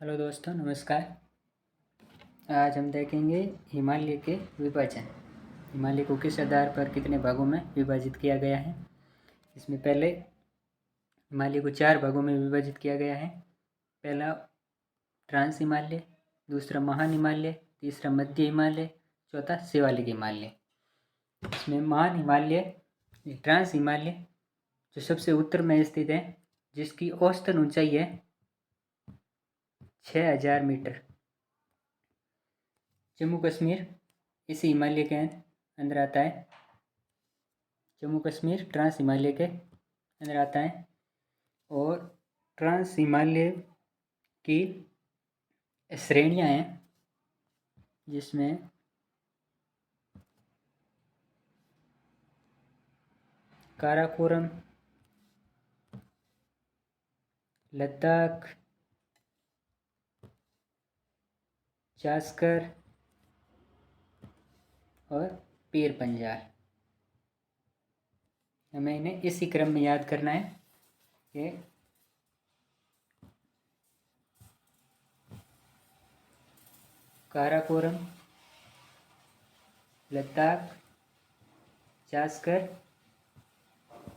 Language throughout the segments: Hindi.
हेलो दोस्तों, नमस्कार। आज हम देखेंगे हिमालय के विभाजन। हिमालय को किस आधार पर कितने भागों में विभाजित किया गया है। इसमें पहले हिमालय को 4 भागों में विभाजित किया गया है। पहला ट्रांस हिमालय, दूसरा महान हिमालय, तीसरा मध्य हिमालय, चौथा शिवालिक हिमालय। इसमें महान हिमालय, ट्रांस हिमालय जो सबसे उत्तर में स्थित है, जिसकी औसतन ऊंचाई है 6000 मीटर। जम्मू कश्मीर इसी हिमालय के अंदर आता है। जम्मू कश्मीर ट्रांस हिमालय के अंदर आता है और ट्रांस हिमालय की श्रेणियां हैं, जिसमें काराकोरम, लद्दाख, जास्कर और पीर पंजाल। हमें इन्हें इसी क्रम में याद करना है कि काराकोरम, लद्दाख, जास्कर,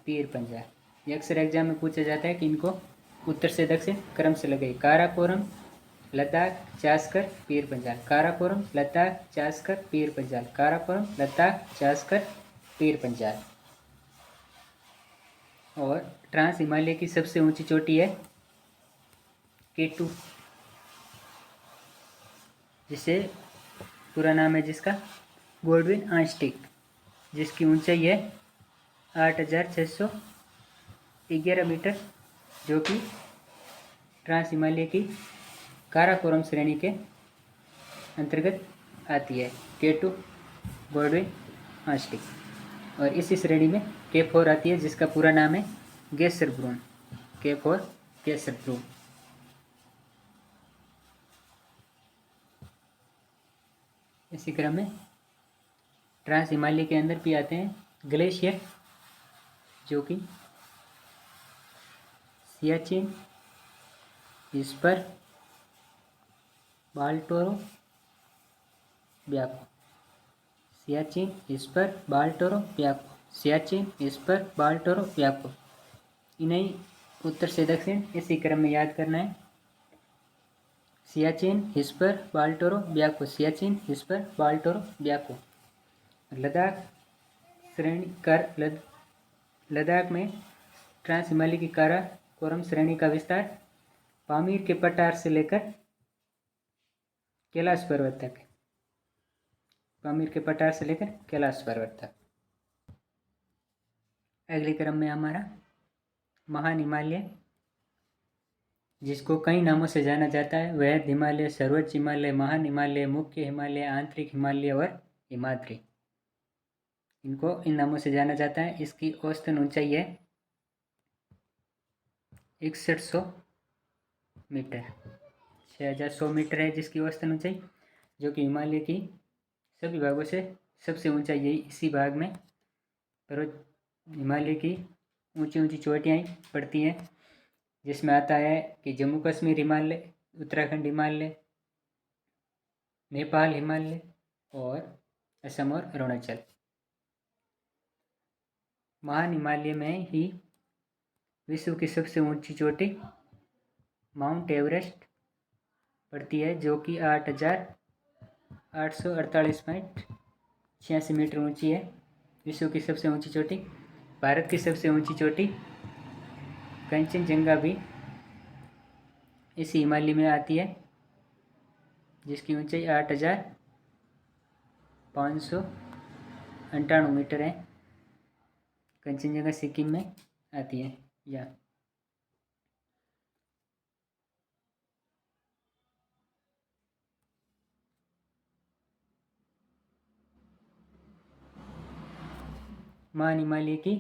पीर पंजाल। ये अक्सर एग्जाम में पूछा जाता है कि इनको उत्तर से दक्षिण क्रम से लगाइए। काराकोरम, लद्दाख, जास्कर, पीर पंजाल। काराकोरम, लद्दाख, जास्कर, पीर पंजाल। काराकोरम, लद्दाख, जास्कर, पीर पंजाल। और ट्रांस हिमालय की सबसे ऊंची चोटी है K2, जिसे पूरा नाम है जिसका गोल्डविन आंस्टिक, जिसकी ऊंचाई है 8611 मीटर, जो कि ट्रांस हिमालय की काराकोरम श्रेणी के अंतर्गत आती है। K2 Gold Wing आंस्टिक। और इसी श्रेणी में K4 आती है, जिसका पूरा नाम है गेसरब्रूम। K4 गेसरब्रूम। इसी क्रम में ट्रांस हिमालय के अंदर भी आते हैं ग्लेशियर, जो कि सियाचिन, इस्पर, बाल्टोरो, ब्याको। सियाचिन, इस्पर, बाल्टोरो, ब्याको। सियाचिन, इस्पर, बाल्टोरो, ब्याको। इन्हें उत्तर से दक्षिण इसी क्रम में याद करना है। सियाचिन, इस्पर, बाल्टोरो, ब्याको। सियाचिन, इस्पर, बाल्टोरो, ब्याको। लद्दाख श्रेणी लद्दाख में ट्रांस हिमालय की काराकोरम श्रेणी का विस्तार पामीर के पठार से लेकर कैलाश पर्वत तक है। पामीर के पठार से लेकर कैलाश पर्वत तक। अगले क्रम में हमारा महान हिमालय, जिसको कई नामों से जाना जाता है। वैध हिमालय, सर्वोच्च हिमालय, महान हिमालय, मुख्य हिमालय, आंतरिक हिमालय और हिमाद्री, इनको इन नामों से जाना जाता है। इसकी औसतन ऊंचाई है 6100 मीटर। 6100 मीटर है जिसकी औसतन ऊंचाई, जो कि हिमालय की सभी भागों से सबसे ऊंचाई यही इसी भाग में पर्वत हिमालय की ऊंची ऊंची चोटियाँ पड़ती हैं, जिसमें आता है कि जम्मू कश्मीर हिमालय, उत्तराखंड हिमालय, नेपाल हिमालय और असम और अरुणाचल। महान हिमालय में ही विश्व की सबसे ऊंची चोटी माउंट एवरेस्ट पड़ती है, जो कि 8848.86 मीटर ऊंची है। विश्व की सबसे ऊंची चोटी। भारत की सबसे ऊंची चोटी कंचनजंगा भी इसी हिमालय में आती है, जिसकी ऊंचाई 8598 मीटर है। कंचनजंगा सिक्किम में आती है। या महान हिमालय की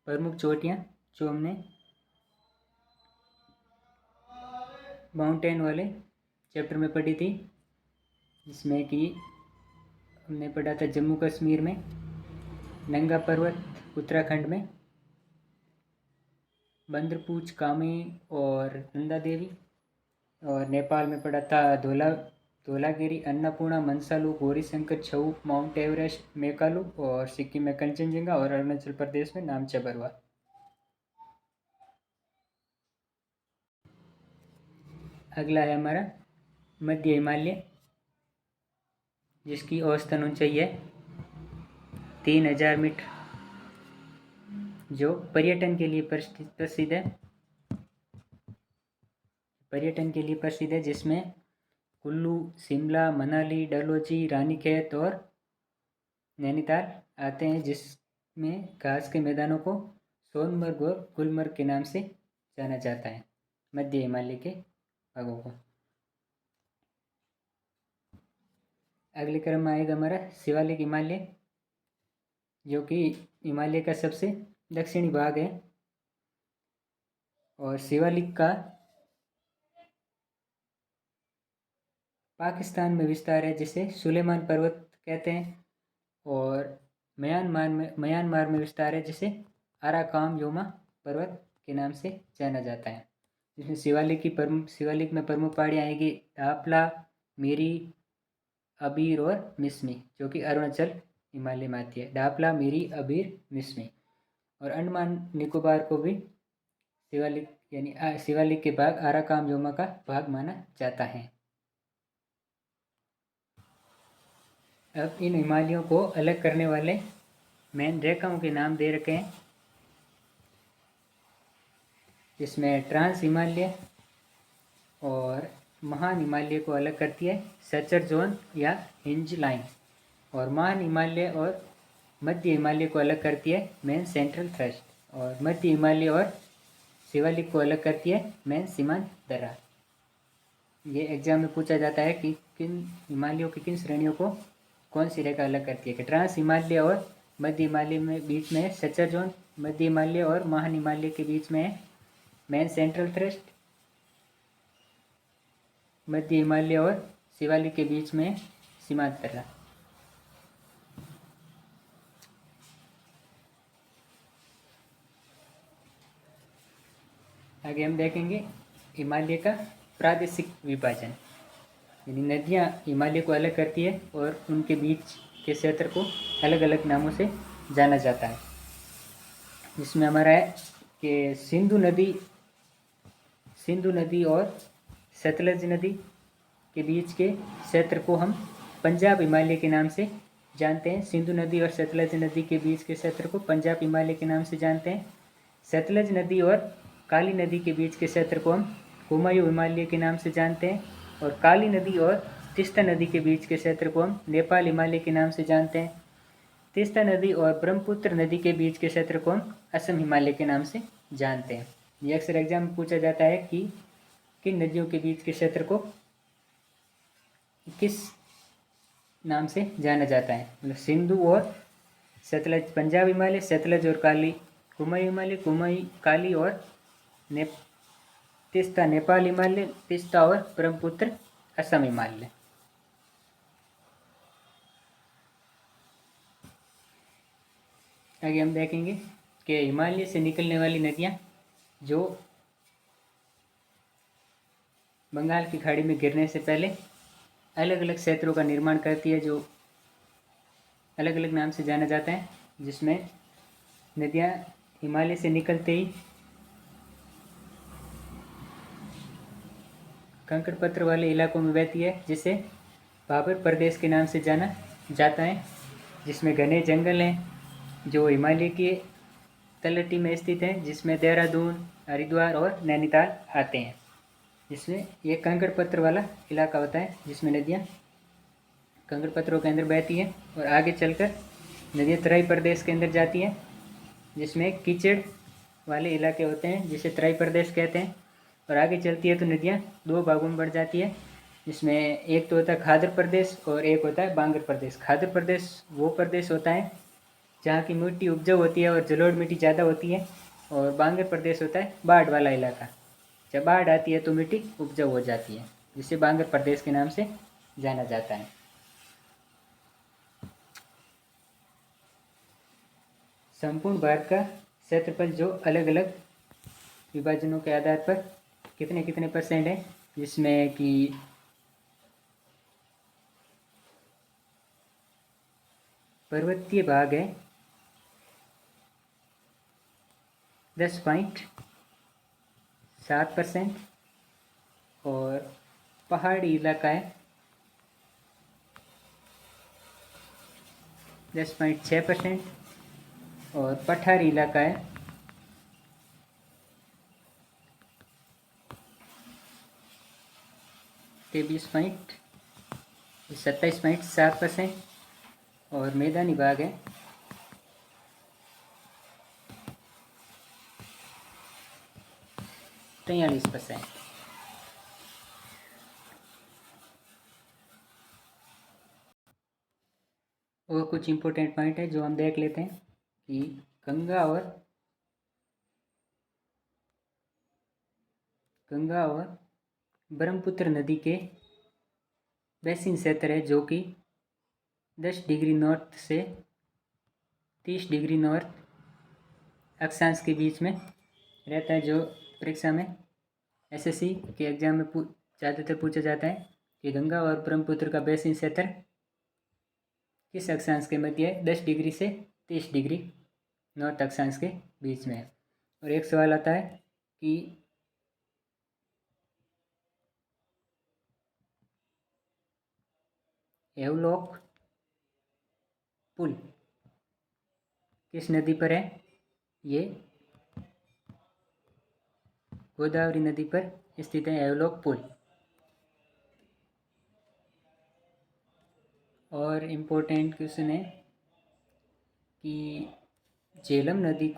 प्रमुख चोटियाँ जो हमने माउंटेन वाले चैप्टर में पढ़ी थी, जिसमें कि हमने पढ़ा था जम्मू कश्मीर में नंगा पर्वत, उत्तराखंड में बंदरपूछ, कामी और नंदा देवी, और नेपाल में पड़ा था धौलागिरी, अन्नपूर्णा, मनसालू, गौरीशंकर, छऊ, माउंट एवरेस्ट, मेकालू, और सिक्किम में कंचनजंगा, और अरुणाचल प्रदेश में नामचा बरवा। अगला है हमारा मध्य हिमालय, जिसकी औसतन ऊंचाई है 3000 मीटर, जो पर्यटन के लिए प्रसिद्ध है। जिसमें कुल्लू, शिमला, मनाली, डलहौजी, रानीखेत और नैनीताल आते हैं, जिसमें घास के मैदानों को सोनमर्ग और गुलमर्ग के नाम से जाना जाता है, मध्य हिमालय के भागों को। अगले क्रम में आएगा हमारा शिवालिक हिमालय, जो कि हिमालय का सबसे दक्षिणी भाग है। और शिवालिक का पाकिस्तान में विस्तार है, जिसे सुलेमान पर्वत कहते हैं। और म्यांमार में विस्तार है, जिसे आराकाम योमा पर्वत के नाम से जाना जाता है। जिसमें शिवालिक में प्रमुख पहाड़ियाँ आएगी दापला, मिरी, अबीर और मिसमी, जो कि अरुणाचल हिमालय में आती है। दापला, मिरी, अबीर, मिसमी। और अंडमान निकोबार को भी शिवालिक के भाग आराकाम योमा का भाग माना जाता है। अब इन हिमालयों को अलग करने वाले मेन रेखाओं के नाम दे रखे हैं, जिसमें ट्रांस हिमालय और महान हिमालय को अलग करती है सचर जोन या हिंज लाइन। और महान हिमालय और मध्य हिमालय को अलग करती है मेन सेंट्रल थ्रस्ट। और मध्य हिमालय और शिवालिक को अलग करती है मेन सीमांत दरार। ये एग्जाम में पूछा जाता है कि किन हिमालयों की किन श्रेणियों को कौन सी रेखा अलग करती है। कि ट्रांस हिमालय और मध्य हिमालय में बीच में है सचर जोन, मध्य हिमालय और महान हिमालय के बीच में है मेन सेंट्रल थ्रस्ट, मध्य हिमालय और शिवालिक के बीच में सीमांत दरार। आगे हम देखेंगे हिमालय का प्रादेशिक विभाजन, यानी नदियाँ हिमालय को अलग करती है और उनके बीच के क्षेत्र को अलग अलग नामों से जाना जाता है। जिसमें हमारा है कि सिंधु नदी और सतलज नदी के बीच के क्षेत्र को हम पंजाब हिमालय के नाम से जानते हैं। सिंधु नदी और सतलज नदी के बीच के क्षेत्र को पंजाब हिमालय के नाम से जानते हैं। सतलज नदी और काली नदी के बीच के क्षेत्र को हम कुमायूं हिमालय के नाम से जानते हैं। और काली नदी और तीस्ता नदी के बीच के क्षेत्र को हम नेपाल हिमालय के नाम से जानते हैं। तीस्ता नदी और ब्रह्मपुत्र नदी के बीच के क्षेत्र को हम असम हिमालय के नाम से जानते हैं। ये अक्सर एग्जाम में पूछा जाता है कि किन नदियों के बीच के क्षेत्र को किस नाम से जाना जाता है। मतलब सिंधु और सतलज पंजाब हिमालय, सतलज और काली कुमायूं हिमालय, कुमायूं काली और तीस्ता नेपाल हिमालय, तीस्ता और ब्रह्मपुत्र असम हिमालय। आगे हम देखेंगे कि हिमालय से निकलने वाली नदियाँ जो बंगाल की खाड़ी में गिरने से पहले अलग अलग क्षेत्रों का निर्माण करती है, जो अलग अलग नाम से जाना जाता है। जिसमें नदियाँ हिमालय से निकलते ही कंकड़ पत्थर वाले इलाकों में बहती है, जिसे भाबर प्रदेश के नाम से जाना जाता है। जिसमें घने जंगल हैं जो हिमालय के तलहटी में स्थित हैं, जिसमें देहरादून, हरिद्वार और नैनीताल आते हैं। जिसमें ये कंकड़ पत्थर वाला इलाका होता है, जिसमें नदियाँ कंकड़ पत्थरों के अंदर बहती हैं। और आगे चलकर नदियाँ तराई प्रदेश के अंदर जाती हैं, जिसमें कीचड़ वाले इलाके होते हैं, जिसे तराई प्रदेश कहते हैं। और आगे चलती है तो नदियाँ दो भागों में बढ़ जाती है, जिसमें एक तो होता है खादर प्रदेश और एक होता है बांगर प्रदेश। खादर प्रदेश वो प्रदेश होता है जहाँ की मिट्टी उपजाऊ होती है और जलोढ़ मिट्टी ज़्यादा होती है। और बांगर प्रदेश होता है बाढ़ वाला इलाका, जब बाढ़ आती है तो मिट्टी उपजाऊ हो जाती है, जिसे बांगर प्रदेश के नाम से जाना जाता है। संपूर्ण भारत का क्षेत्रफल जो अलग अलग विभाजनों के आधार पर कितने % है, जिसमें कि पर्वतीय भाग है 10.7% और पहाड़ी इलाका है 10.6% और पठारी इलाका है 27.7% और मैदानी भाग है 43%। और कुछ इम्पोर्टेंट पॉइंट है जो हम देख लेते हैं कि गंगा और ब्रह्मपुत्र नदी के बेसिन क्षेत्र है जो कि 10 डिग्री नॉर्थ से 30 डिग्री नॉर्थ अक्षांश के बीच में रहता है। जो परीक्षा में एसएससी के एग्जाम में ज़्यादातर पूछा जाता है कि गंगा और ब्रह्मपुत्र का बेसिन क्षेत्र किस अक्षांश के मध्य है, 10 डिग्री से 30 डिग्री नॉर्थ अक्षांश के बीच में है। और एक सवाल आता है कि हेवलॉक पुल किस नदी पर है? ये गोदावरी नदी पर स्थित है हेवलॉक पुल। और इम्पोर्टेंट क्वेश्चन है कि झेलम नदी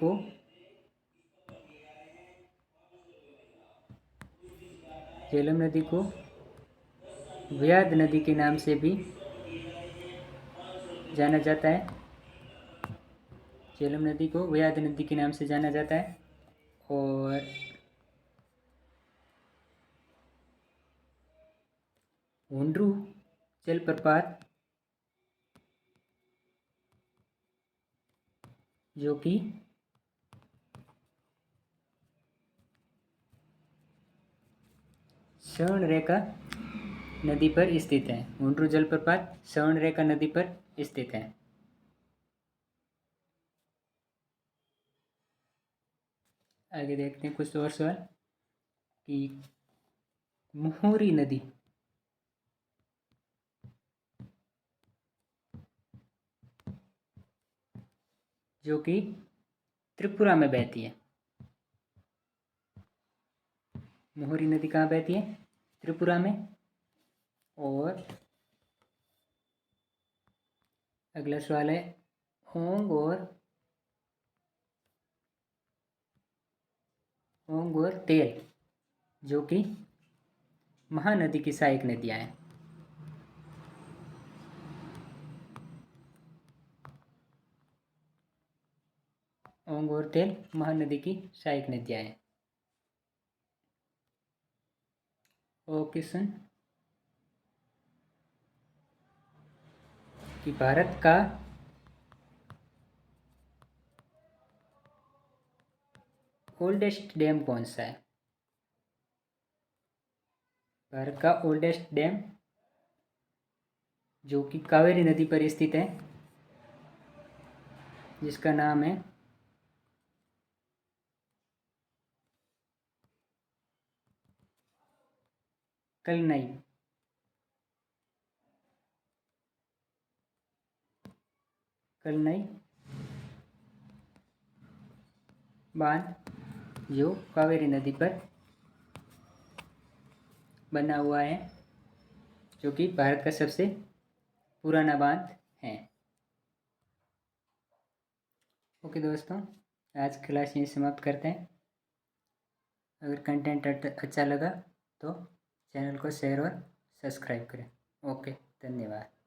को व्याध नदी के नाम से भी जाना जाता है। झेलम नदी को व्याध नदी के नाम से जाना जाता है। और हुंड्रू जलप्रपात जो कि स्वर्णरेखा नदी पर स्थित है। हुंड्रू जलप्रपात स्वर्णरेखा नदी पर स्थित है। आगे देखते हैं कुछ और सवाल कि मुहुरी नदी जो कि त्रिपुरा में बहती है। मुहुरी नदी कहाँ बहती है? त्रिपुरा में। और अगला सवाल है ओंग और तेल जो कि महानदी की सहायक नदियाँ हैं। ओंग और तेल महानदी की सहायक नदियाँ हैं। और क्वेश्चन कि भारत का ओल्डेस्ट डैम कौन सा है? भारत का ओल्डेस्ट डैम जो कि कावेरी नदी पर स्थित है जिसका नाम है कलनई बांध जो कावेरी नदी पर बना हुआ है जो कि भारत का सबसे पुराना बांध है। ओके दोस्तों, आज क्लास यहीं समाप्त करते हैं। अगर कंटेंट अच्छा लगा तो चैनल को शेयर और सब्सक्राइब करें। ओके, धन्यवाद।